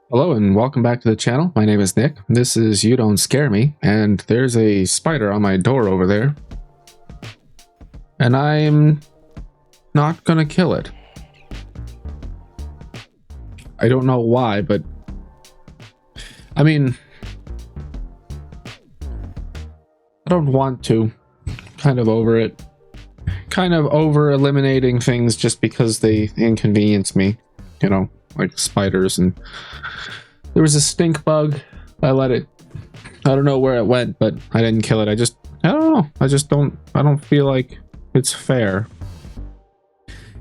Hello and welcome back to the channel. My name is Nick. This is You Don't Scare Me, and there's a spider on my door over there. And I'm not gonna kill it. I don't know why, but I mean, I don't want to. Kind of over it. Kind of over eliminating things just because they inconvenience me, you know, like spiders. And there was a stink bug. I don't know where it went, but I didn't kill it. I don't know. I don't feel like it's fair.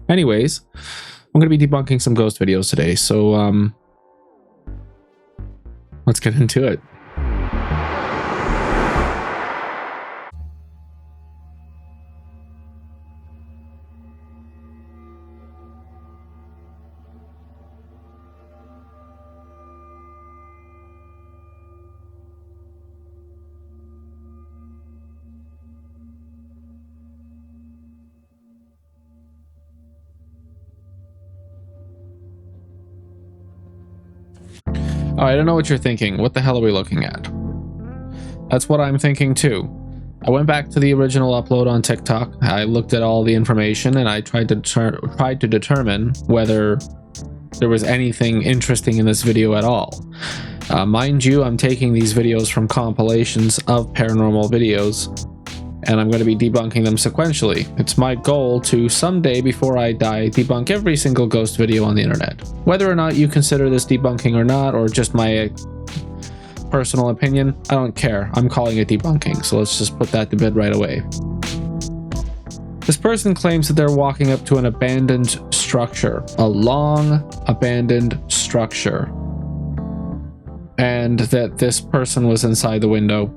Anyways, I'm going to be debunking some ghost videos today. So, let's get into it. Oh, I don't know what you're thinking. What the hell are we looking at? That's what I'm thinking too. I went back to the original upload on TikTok. I looked at all the information and I tried to determine whether there was anything interesting in this video at all. Mind you, I'm taking these videos from compilations of paranormal videos, and I'm going to be debunking them sequentially. It's my goal to someday before I die debunk every single ghost video on the internet. Whether or not you consider this debunking or not, or just my personal opinion, I don't care. I'm calling it debunking, so let's just put that to bed right away. This person claims that they're walking up to an abandoned structure, a long abandoned structure, and that this person was inside the window.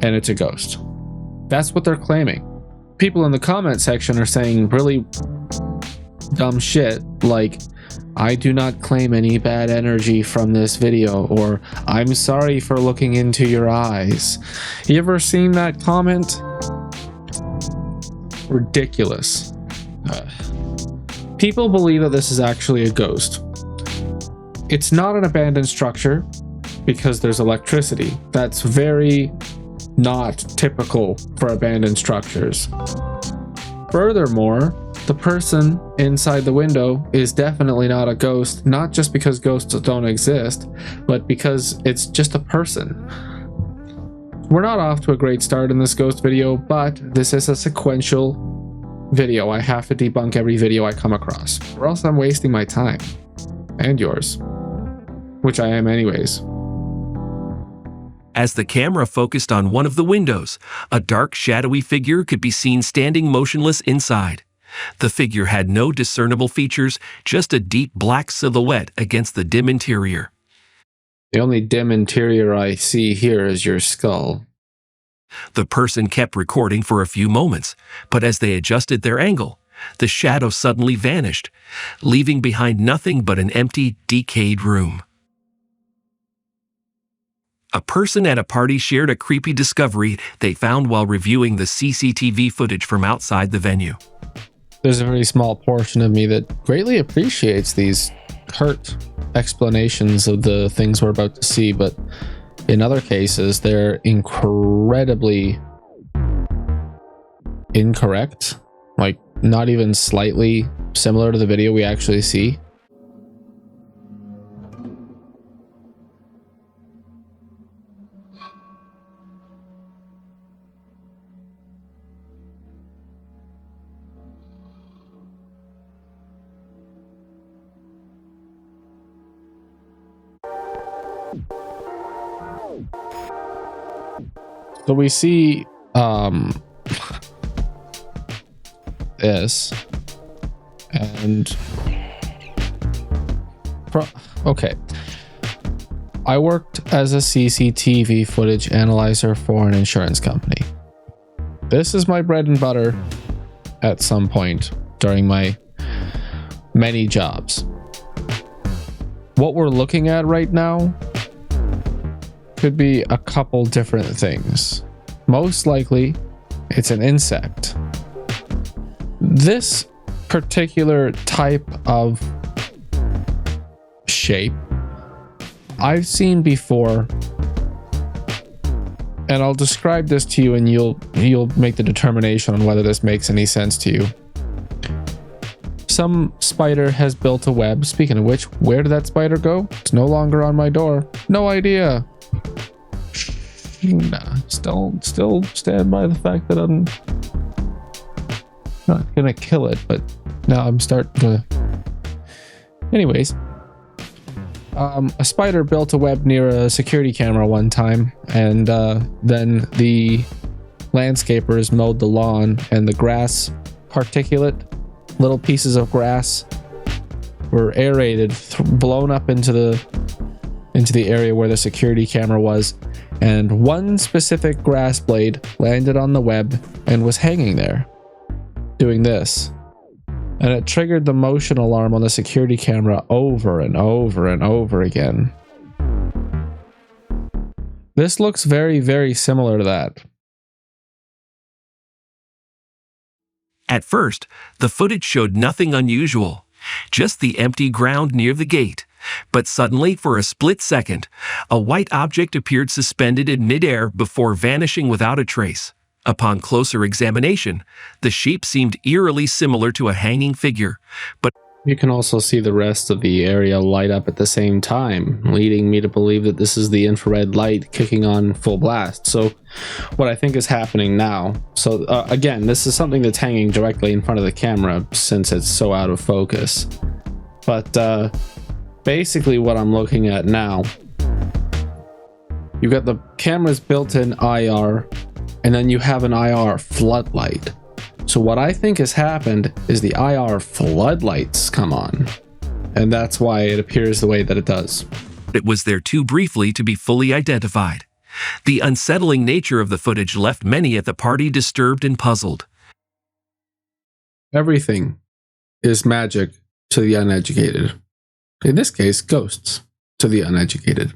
And it's a ghost. That's what they're claiming. People in the comment section are saying really dumb shit like, I do not claim any bad energy from this video, or I'm sorry for looking into your eyes. You ever seen that comment? Ridiculous. People believe that this is actually a ghost. It's not an abandoned structure because there's electricity. That's very not typical for abandoned structures. Furthermore, the person inside the window is definitely not a ghost, not just because ghosts don't exist, but because it's just a person. We're not off to a great start in this ghost video, but this is a sequential video. I have to debunk every video I come across, or else I'm wasting my time. And yours. Which I am anyways. As the camera focused on one of the windows, a dark, shadowy figure could be seen standing motionless inside. The figure had no discernible features, just a deep black silhouette against the dim interior. The only dim interior I see here is your skull. The person kept recording for a few moments, but as they adjusted their angle, the shadow suddenly vanished, leaving behind nothing but an empty, decayed room. A person at a party shared a creepy discovery they found while reviewing the CCTV footage from outside the venue. There's a very small portion of me that greatly appreciates these curt explanations of the things we're about to see, but in other cases, they're incredibly incorrect, like not even slightly similar to the video we actually see. So we see this, and okay, I worked as a CCTV footage analyzer for an insurance company. This is my bread and butter at some point during my many jobs. What we're looking at right now could be a couple different things. Most likely, it's an insect. This particular type of shape I've seen before, and I'll describe this to you and you'll make the determination on whether this makes any sense to you. Some spider has built a web. Speaking of which, where did that spider go? It's no longer on my door. No idea. Nah, still stand by the fact that I'm not gonna kill it, but now I'm starting to. Anyways, a spider built a web near a security camera one time, and then the landscapers mowed the lawn, and the grass particulate, little pieces of grass, were aerated, blown up into the area where the security camera was, and one specific grass blade landed on the web and was hanging there, doing this. And it triggered the motion alarm on the security camera over and over and over again. This looks very, very similar to that. At first, the footage showed nothing unusual, just the empty ground near the gate. But suddenly, for a split second, a white object appeared suspended in midair before vanishing without a trace. Upon closer examination, the shape seemed eerily similar to a hanging figure, but you can also see the rest of the area light up at the same time, leading me to believe that this is the infrared light kicking on full blast. So what I think is happening now, so again, this is something that's hanging directly in front of the camera since it's so out of focus. But basically what I'm looking at now, you've got the camera's built-in IR, and then you have an IR floodlight. So what I think has happened is the IR floodlights come on, and that's why it appears the way that it does. it was there too briefly to be fully identified. The unsettling nature of the footage left many at the party disturbed and puzzled. Everything is magic to the uneducated. In this case, ghosts to the uneducated.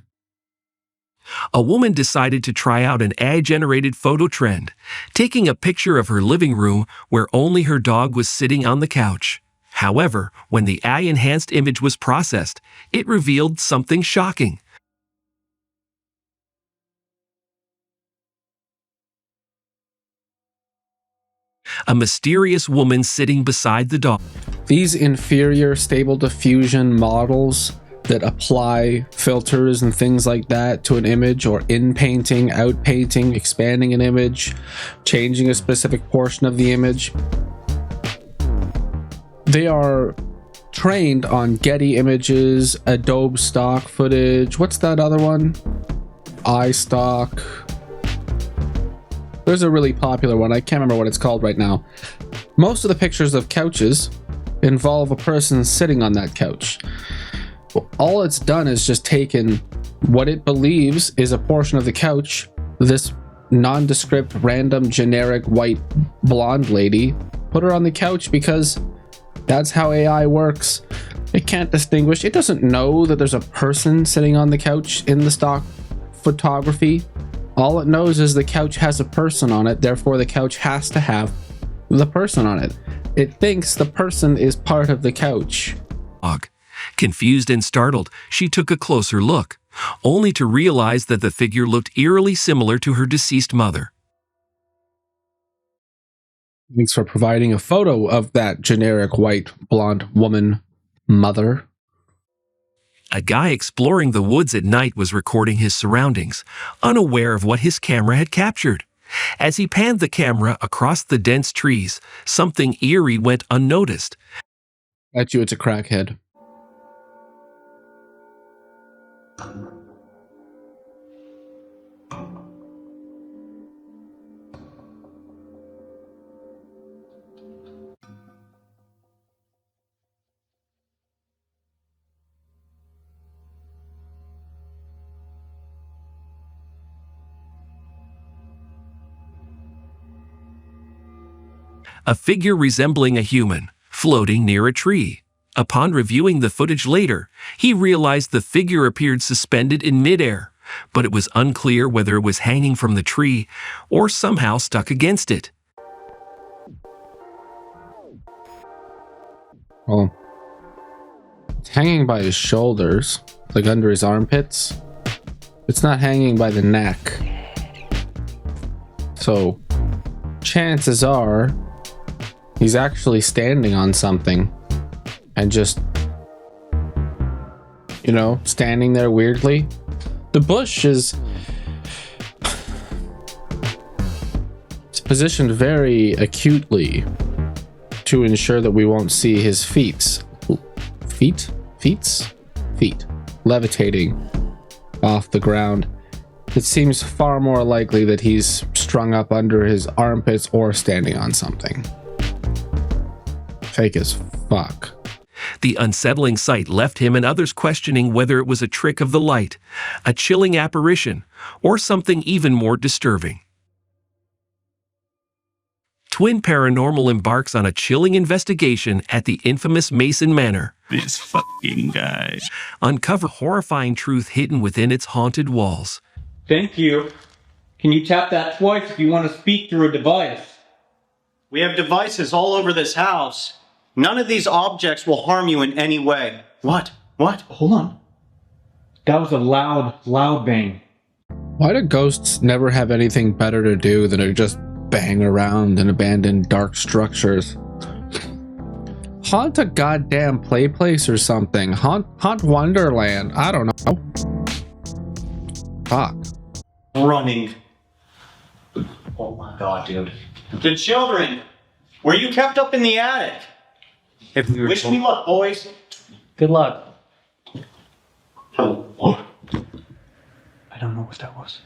A woman decided to try out an AI-generated photo trend, taking a picture of her living room where only her dog was sitting on the couch. However, when the AI-enhanced image was processed, it revealed something shocking. A mysterious woman sitting beside the dog. These inferior stable diffusion models that apply filters and things like that to an image, or in-painting, out-painting, expanding an image, changing a specific portion of the image, they are trained on Getty Images, Adobe stock footage. What's that other one? iStock. There's a really popular one. I can't remember what it's called right now. Most of the pictures of couches involve a person sitting on that couch. All it's done is just taken what it believes is a portion of the couch, this nondescript, random, generic, white, blonde lady, put her on the couch because that's how AI works. It can't distinguish. It doesn't know that there's a person sitting on the couch in the stock photography. All it knows is the couch has a person on it, therefore the couch has to have the person on it. It thinks the person is part of the couch. Confused and startled, she took a closer look, only to realize that the figure looked eerily similar to her deceased mother. Thanks for providing a photo of that generic white blonde woman mother. A guy exploring the woods at night was recording his surroundings, unaware of what his camera had captured. As he panned the camera across the dense trees, something eerie went unnoticed. Bet you it's a crackhead. A figure resembling a human, floating near a tree. Upon reviewing the footage later, he realized the figure appeared suspended in midair, but it was unclear whether it was hanging from the tree or somehow stuck against it. Well, It's hanging by his shoulders, like under his armpits. It's not hanging by the neck. So chances are he's actually standing on something and just, you know, standing there weirdly. The bush is it's positioned very acutely to ensure that we won't see his feet levitating off the ground. It seems far more likely that he's strung up under his armpits or standing on something. Fake as fuck. The unsettling sight left him and others questioning whether it was a trick of the light, a chilling apparition, or something even more disturbing. Twin Paranormal embarks on a chilling investigation at the infamous Mason Manor. This fucking guy. Uncover horrifying truth hidden within its haunted walls. Thank you. Can you tap that twice if you want to speak through a device? We have devices all over this house. None of these objects will harm you in any way. What? What? Hold on. That was a loud bang. Why do ghosts never have anything better to do than to just bang around in abandoned dark structures? Haunt a goddamn play place or something. Haunt Wonderland. I don't know. Fuck. Running. Oh my god, dude. The children! Were you kept up in the attic? Wish me luck, boys. Good luck. What? I don't know what that was.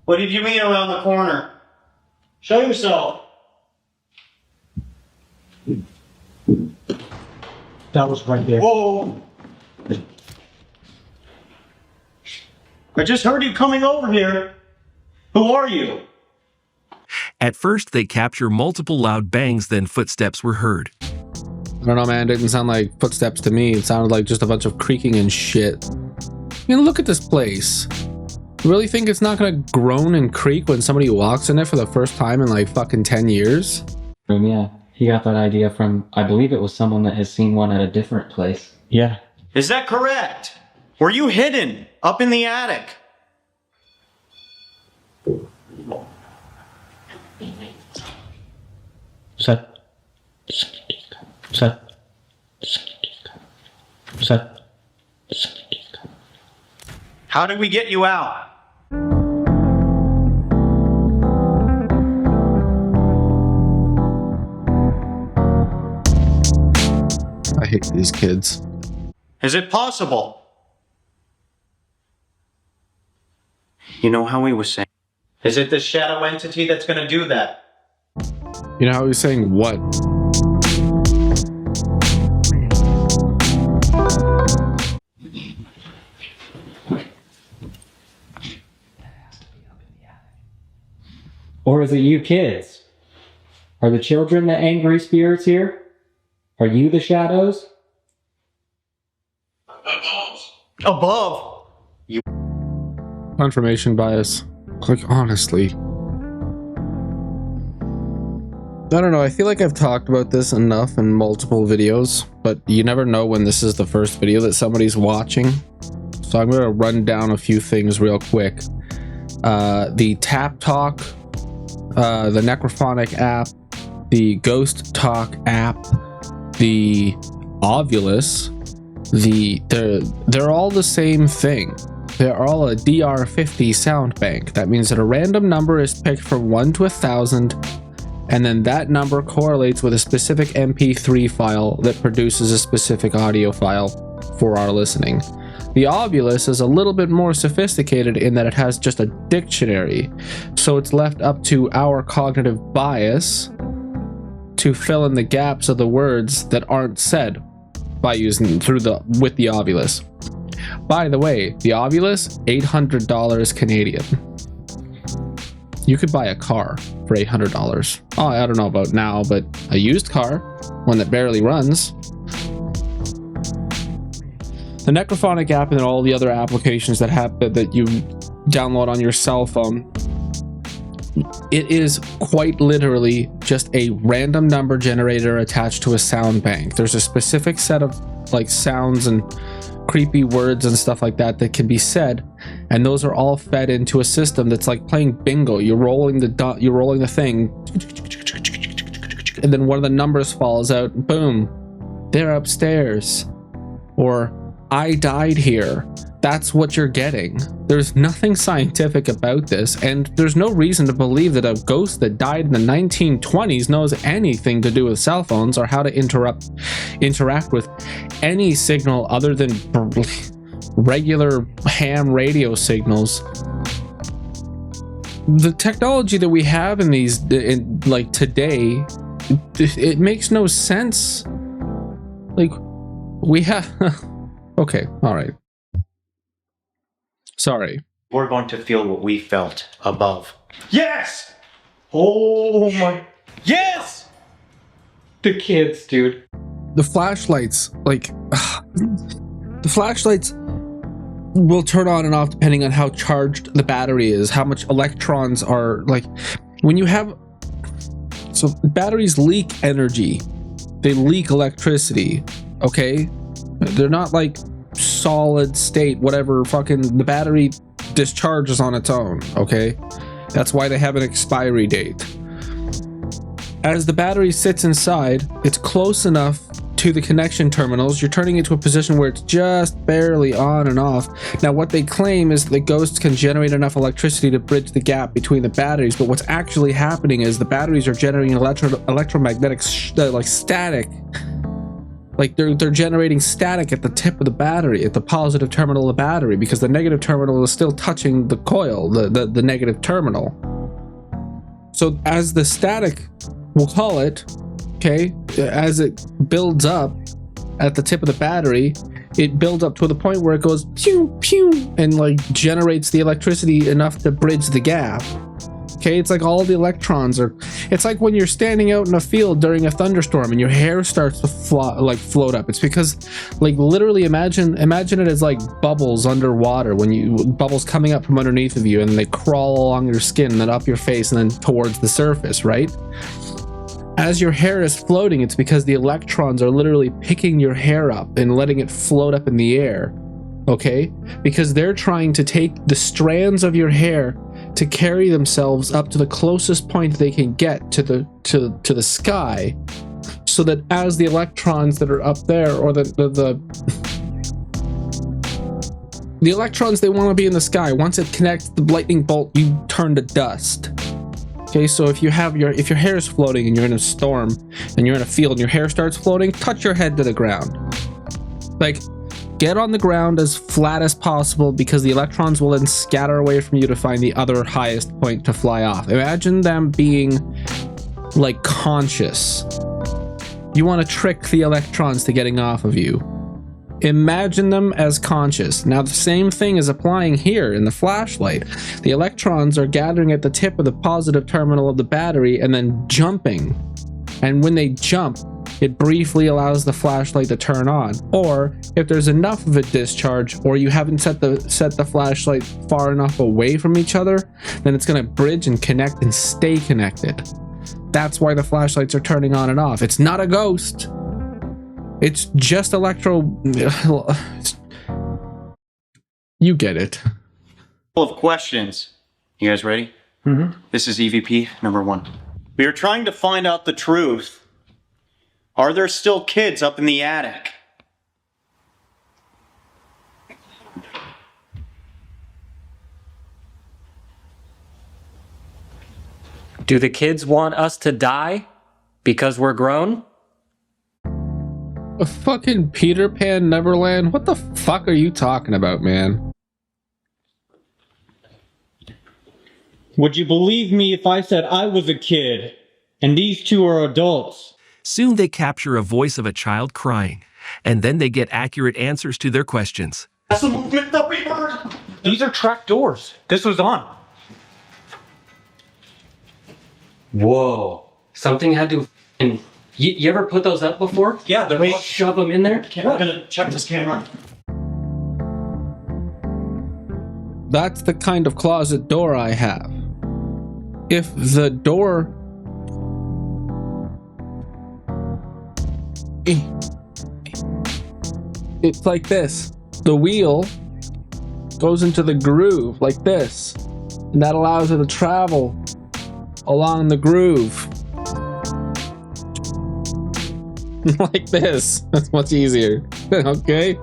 What did you mean around the corner? Show yourself. That was right there. Whoa! I just heard you coming over here. Who are you? At first, they capture multiple loud bangs, then footsteps were heard. I don't know, man. It didn't sound like footsteps to me. It sounded like just a bunch of creaking and shit. You know, look at this place. You really think it's not gonna groan and creak when somebody walks in it for the first time in like fucking 10 years? Yeah, he got that idea from, I believe it was someone that has seen one at a different place. Yeah. Is that correct? Were you hidden up in the attic? Set. How did we get you out? I hate these kids. Is it possible? You know how he was saying? Is it the shadow entity that's gonna do that? You know how he's saying what? Or is it you kids? Are the children the angry spirits here? Are you the shadows? Above! Confirmation bias. Like, honestly. I don't know, I feel like I've talked about this enough in multiple videos, but you never know when this is the first video that somebody's watching. So I'm gonna run down a few things real quick. The Tap Talk, the Necrophonic app, the Ghost Talk app, the Ovulus, they're all the same thing. They're all a DR50 sound bank. That means that a random number is picked from 1 to 1,000, and then that number correlates with a specific MP3 file that produces a specific audio file for our listening. The Ovulus is a little bit more sophisticated in that it has just a dictionary, so it's left up to our cognitive bias to fill in the gaps of the words that aren't said by using with the Ovulus. By the way, the Ovulus, $800 Canadian. You could buy a car for $800. Oh, I don't know about now, but a used car, one that barely runs. The Necrophonic app and all the other applications that you download on your cell phone, It is quite literally just a random number generator attached to a sound bank. There's a specific set of like sounds and creepy words and stuff like that that can be said, and those are all fed into a system that's like playing bingo. You're rolling the thing, and then one of the numbers falls out. Boom, they're upstairs, or I died here. That's what you're getting. There's nothing scientific about this, and there's no reason to believe that a ghost that died in the 1920s knows anything to do with cell phones or how to interact with any signal other than regular ham radio signals. The technology that we have in these, like today, it makes no sense. Like, we have... Okay, all right. Sorry. We're going to feel what we felt above. Yes! Oh my... Yes! The kids, dude. The flashlights, like... the flashlights will turn on and off depending on how charged the battery is, how much electrons are... Like, when you have... So, batteries leak energy. They leak electricity, okay? They're not like solid state, whatever, fucking the battery discharges on its own, okay? That's why they have an expiry date. As the battery sits inside, it's close enough to the connection terminals, you're turning it to a position where it's just barely on and off. Now what they claim is that ghosts can generate enough electricity to bridge the gap between the batteries, but what's actually happening is the batteries are generating electromagnetic like static. Like they're generating static at the tip of the battery, at the positive terminal of the battery, because the negative terminal is still touching the coil, the negative terminal. So as the static, we'll call it, okay, as it builds up at the tip of the battery, it builds up to the point where it goes pew pew and like generates the electricity enough to bridge the gap. Okay, it's like all the electrons are... It's like when you're standing out in a field during a thunderstorm and your hair starts to float up. It's because, like, literally imagine it as like bubbles underwater, bubbles coming up from underneath of you, and they crawl along your skin and then up your face and then towards the surface, right? As your hair is floating, it's because the electrons are literally picking your hair up and letting it float up in the air, okay? Because they're trying to take the strands of your hair to carry themselves up to the closest point they can get to the sky, so that as the electrons that are up there, or the electrons, they want to be in the sky. Once it connects the lightning bolt, you turn to dust. Okay, so if your hair is floating and you're in a storm and you're in a field and your hair starts floating, touch your head to the ground. Like, get on the ground as flat as possible, because the electrons will then scatter away from you to find the other highest point to fly off. Imagine them being like conscious. You want to trick the electrons to getting off of you. Imagine them as conscious. Now the same thing is applying here in the flashlight. The electrons are gathering at the tip of the positive terminal of the battery and then jumping. And when they jump, it briefly allows the flashlight to turn on. Or if there's enough of a discharge, or you haven't set the flashlight far enough away from each other, then it's going to bridge and connect and stay connected. That's why the flashlights are turning on and off. It's not a ghost. It's just you get it. Full of questions. You guys ready? Mm-hmm. This is EVP number 1. We are trying to find out the truth. Are there still kids up in the attic? Do the kids want us to die because we're grown? A fucking Peter Pan Neverland? What the fuck are you talking about, man? Would you believe me if I said I was a kid and these two are adults? Soon they capture a voice of a child crying, and then they get accurate answers to their questions. That's the movement that we heard. These are track doors. This was on. Whoa. Something had to... You ever put those up before? Yeah, they're... Shove them in there? I'm gonna check this camera. That's the kind of closet door I have. if the door it's like this, the wheel goes into the groove like this, and that allows it to travel along the groove like this. That's much easier. Okay,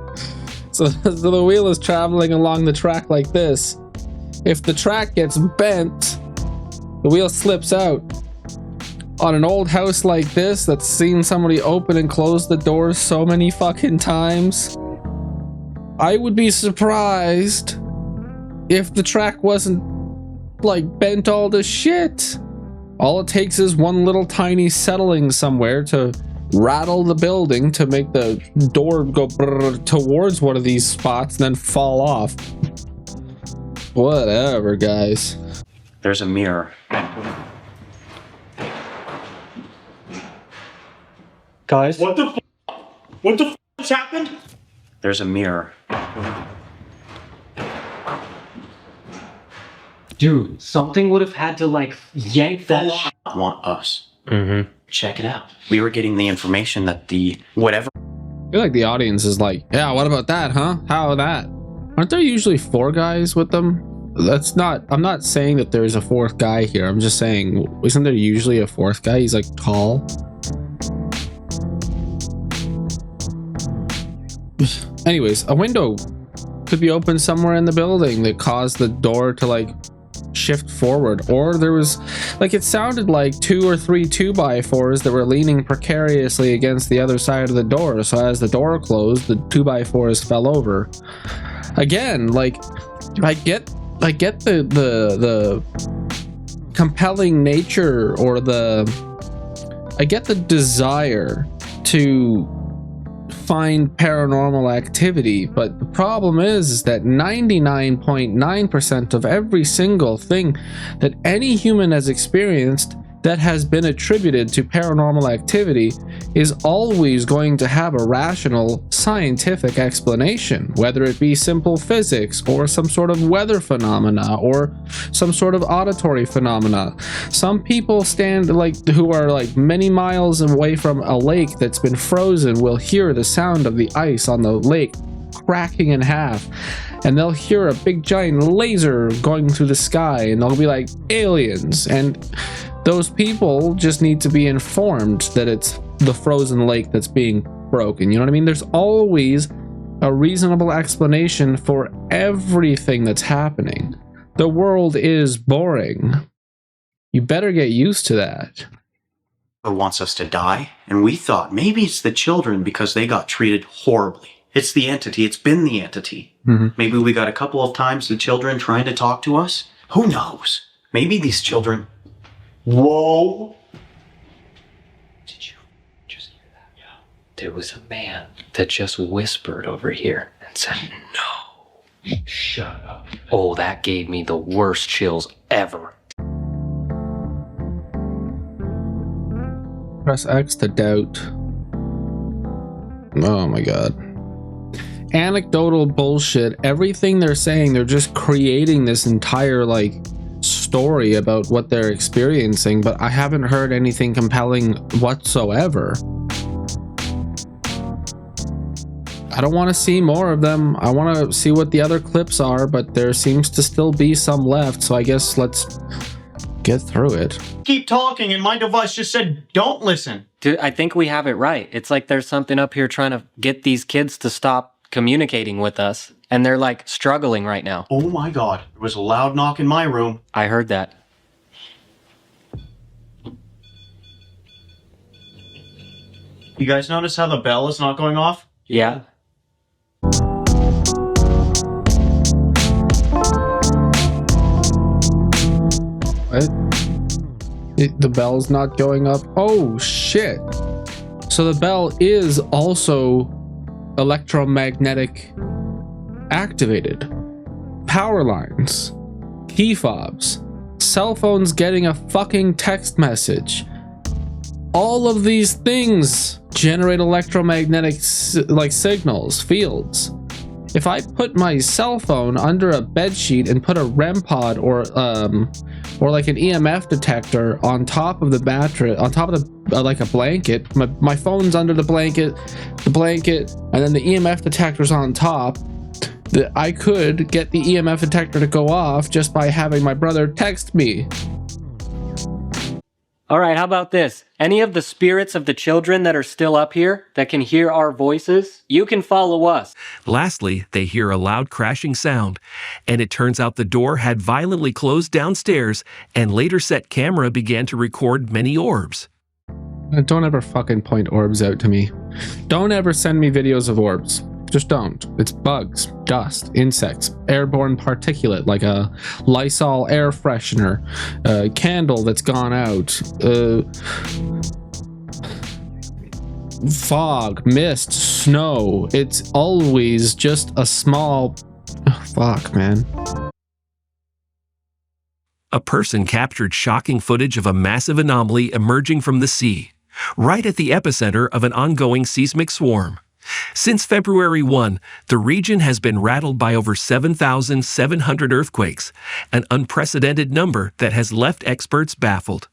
so the wheel is traveling along the track like this. If the track gets bent, the wheel slips out. On an old house like this that's seen somebody open and close the doors so many fucking times, I would be surprised if the track wasn't like bent all to shit. All it takes is one little tiny settling somewhere to rattle the building to make the door go towards one of these spots and then fall off. Whatever, guys. There's a mirror. Guys, What the f*** happened? There's a mirror. dude, something would have had to like yank that. Want us. Mm-hmm. Check it out. We were getting the information that the whatever. I feel like the audience is like, yeah, what about that, huh? How that? Aren't there usually 4 guys with them? That's not, I'm not saying that there's a 4th guy here. I'm just saying, isn't there usually a 4th guy? He's like tall. Anyways, a window could be open somewhere in the building that caused the door to like shift forward, or there was like, it sounded like 2 or 3 2x4s that were leaning precariously against the other side of the door, so as the door closed, the 2x4s fell over. Again, like, I get the compelling nature, or I get the desire to find paranormal activity, but the problem is that 99.9% of every single thing that any human has experienced that has been attributed to paranormal activity is always going to have a rational scientific explanation, whether it be simple physics or some sort of weather phenomena or some sort of auditory phenomena. Some people who are like many miles away from a lake that's been frozen will hear the sound of the ice on the lake cracking in half, and they'll hear a big giant laser going through the sky, and they'll be like aliens, and those people just need to be informed that it's the frozen lake that's being broken. You know what I mean? There's always a reasonable explanation for everything that's happening. The world is boring. You better get used to that. Wants us to die, and we thought maybe it's the children because they got treated horribly. It's the entity. It's been the entity. Mm-hmm. Maybe we got a couple of times the children trying to talk to us. Who knows? Maybe these children... Whoa! Did you just hear that? Yeah. There was a man that just whispered over here and said, no. Shut up. Oh, that gave me the worst chills ever. Press X to doubt. Oh my god. Anecdotal bullshit. Everything they're saying, they're just creating this entire like story about what they're experiencing, but I haven't heard anything compelling whatsoever. I don't want to see more of them. I want to see what the other clips are, but there seems to still be some left, so I guess let's get through it. Keep talking, and my device just said, don't listen. Dude, I think we have it right. It's like there's something up here trying to get these kids to stop communicating with us, and they're like struggling right now. Oh my god, there was a loud knock in my room. I heard that. You guys notice how the bell is not going off? Yeah. What? The bell's not going up? Oh shit. So the bell is also electromagnetic activated. Power lines, key fobs, cell phones getting a fucking text message. All of these things generate electromagnetic like signals, fields. if I put my cell phone under a bed sheet and put a REM pod or like an EMF detector on top of the mattress, on top of the like a blanket, my phone's under the blanket, and then the EMF detector's on top, that I could get the EMF detector to go off just by having my brother text me. All right, how about this? Any of the spirits of the children that are still up here that can hear our voices, you can follow us. Lastly, they hear a loud crashing sound, and it turns out the door had violently closed downstairs, and later set camera began to record many orbs. Don't ever fucking point orbs out to me. Don't ever send me videos of orbs. Just don't. It's bugs, dust, insects, airborne particulate like a Lysol air freshener, a candle that's gone out, fog, mist, snow. It's always just a small... Oh, fuck, man. A person captured shocking footage of a massive anomaly emerging from the sea, right at the epicenter of an ongoing seismic swarm. Since February 1, the region has been rattled by over 7,700 earthquakes, an unprecedented number that has left experts baffled.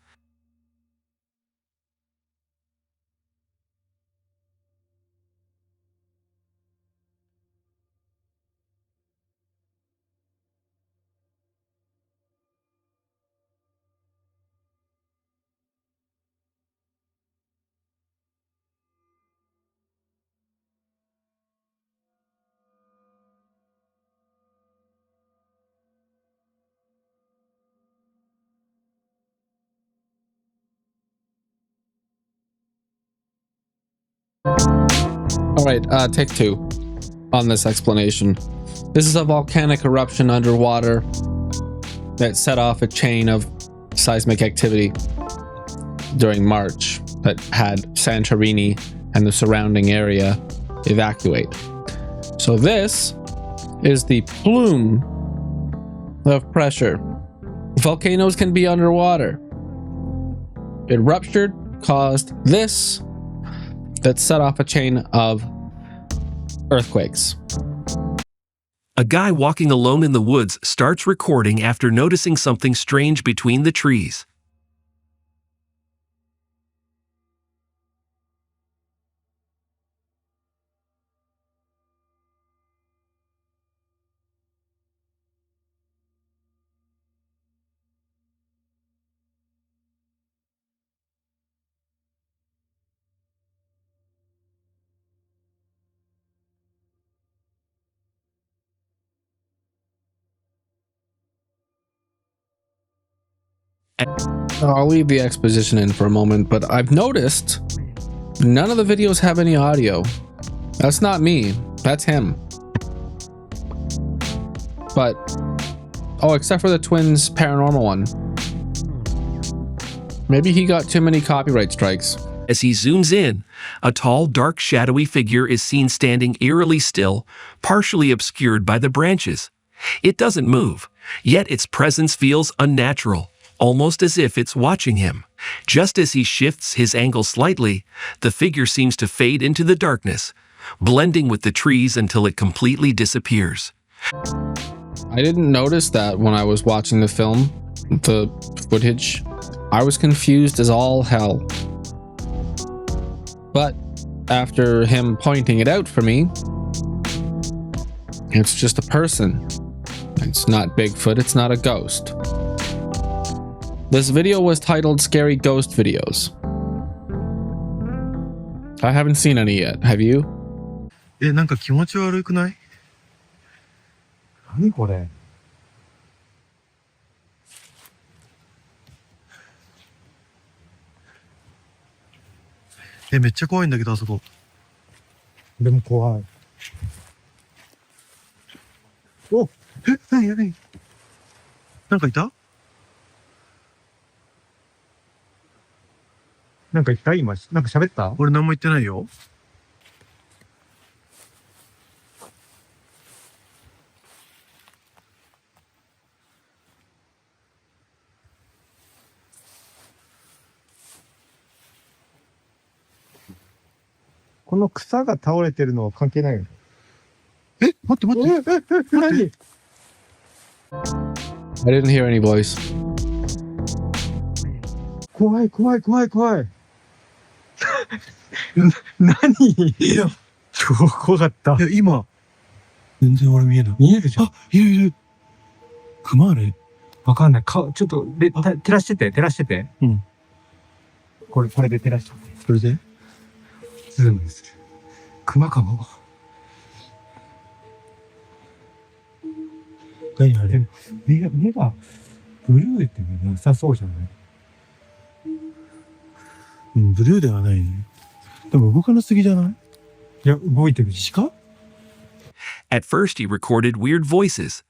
All right, take two on this explanation. This is a volcanic eruption underwater that set off a chain of seismic activity during March that had Santorini and the surrounding area evacuate. So this is the plume of pressure. Volcanoes can be underwater. It ruptured, caused this, that set off a chain of earthquakes. A guy walking alone in the woods starts recording after noticing something strange between the trees. I'll leave the exposition in for a moment, but I've noticed none of the videos have any audio. That's not me, that's him. But, oh, except for the twins paranormal one. Maybe he got too many copyright strikes. As he zooms in, a tall, dark, shadowy figure is seen standing eerily still, partially obscured by the branches. It doesn't move, yet its presence feels unnatural, almost as if it's watching him. Just as he shifts his angle slightly, the figure seems to fade into the darkness, blending with the trees until it completely disappears. I didn't notice that when I was watching the film, the footage. I was confused as all hell. But after him pointing it out for me, it's just a person. It's not Bigfoot, it's not a ghost. This video was titled Scary Ghost Videos. I haven't seen any yet. Have you? なんか気持ち悪くない？何これ？めっちゃ怖いんだけど、あそこ。でも怖い。お、何？なんかいた？なんか言った今、なんか喋った？俺何も言ってないよ。この草が倒れてるのは関係ないよ。え？待って待って。待って。 I didn't hear any voice. 怖い怖い怖い怖い。何？いや、超怖かった。いや、今、全然俺見えない。見えるじゃん。あ、いるいる。熊あれ？わかんない。ちょっと、照らしてて、照らしてて。うん。これで照らしてて。それでズームする。熊かも。何あれ？目が、ブルーってなさそうじゃない？うん、ブルーではないね。でも動かなすぎじゃない？いや、動いてる。鹿？ At first, he recorded weird voices.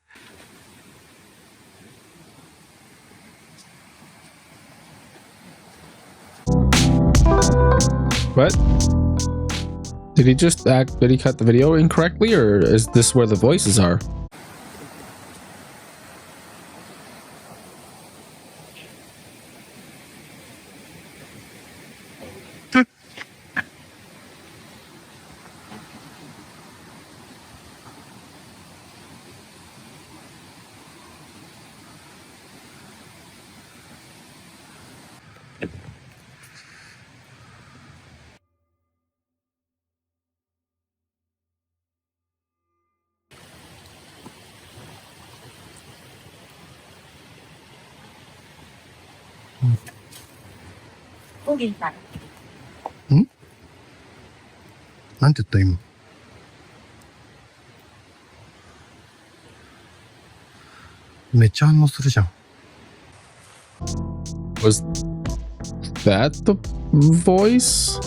What? Did he cut the video incorrectly, or is this where the voices are? Okay. なんて言った今。めっちゃ反応するじゃん。Was that the voice?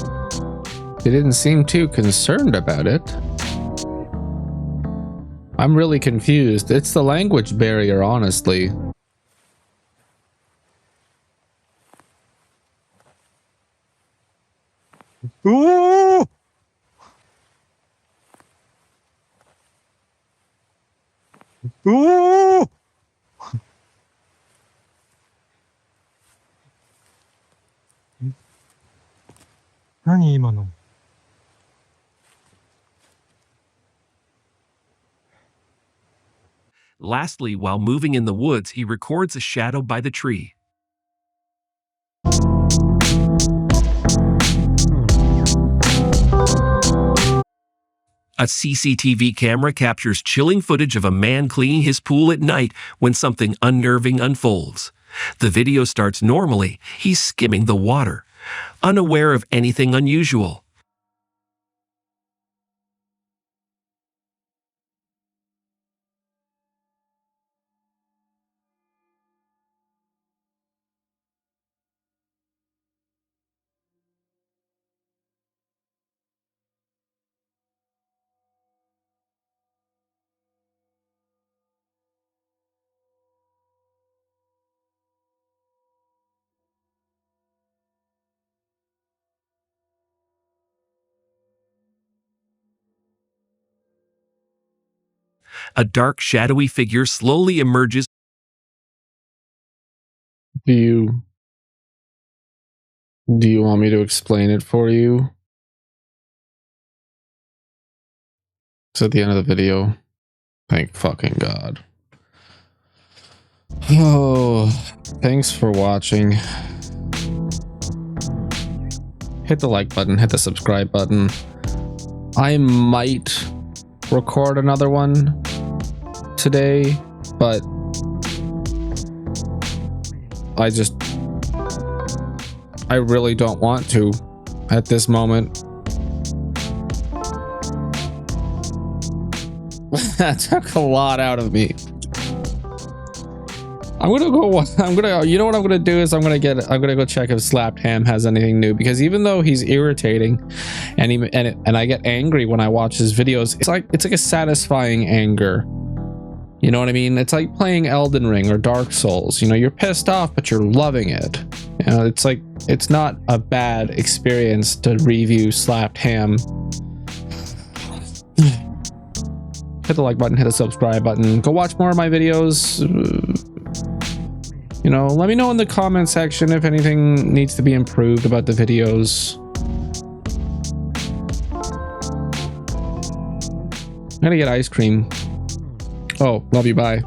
They didn't seem too concerned about it. I'm really confused. It's the language barrier, honestly. Ooh! Ooh! 何今の？ Lastly, while moving in the woods, he records a shadow by the tree. A CCTV camera captures chilling footage of a man cleaning his pool at night when something unnerving unfolds. The video starts normally. He's skimming the water, unaware of anything unusual. A dark, shadowy figure slowly emerges. Do you want me to explain it for you? It's at the end of the video. Thank fucking God. Oh, thanks for watching. Hit the like button, hit the subscribe button. I might record another one today, but I really don't want to at this moment. That took a lot out of me. You know what I'm gonna do is I'm gonna go check if Slapped Ham has anything new, because even though he's irritating and I get angry when I watch his videos, it's like a satisfying anger. You know what I mean? It's like playing Elden Ring or Dark Souls. You know, you're pissed off, but you're loving it. You know, it's like, it's not a bad experience to review Slapped Ham. Hit the like button, hit the subscribe button. Go watch more of my videos. You know, let me know in the comment section if anything needs to be improved about the videos. I'm gonna get ice cream. Oh, love you, bye.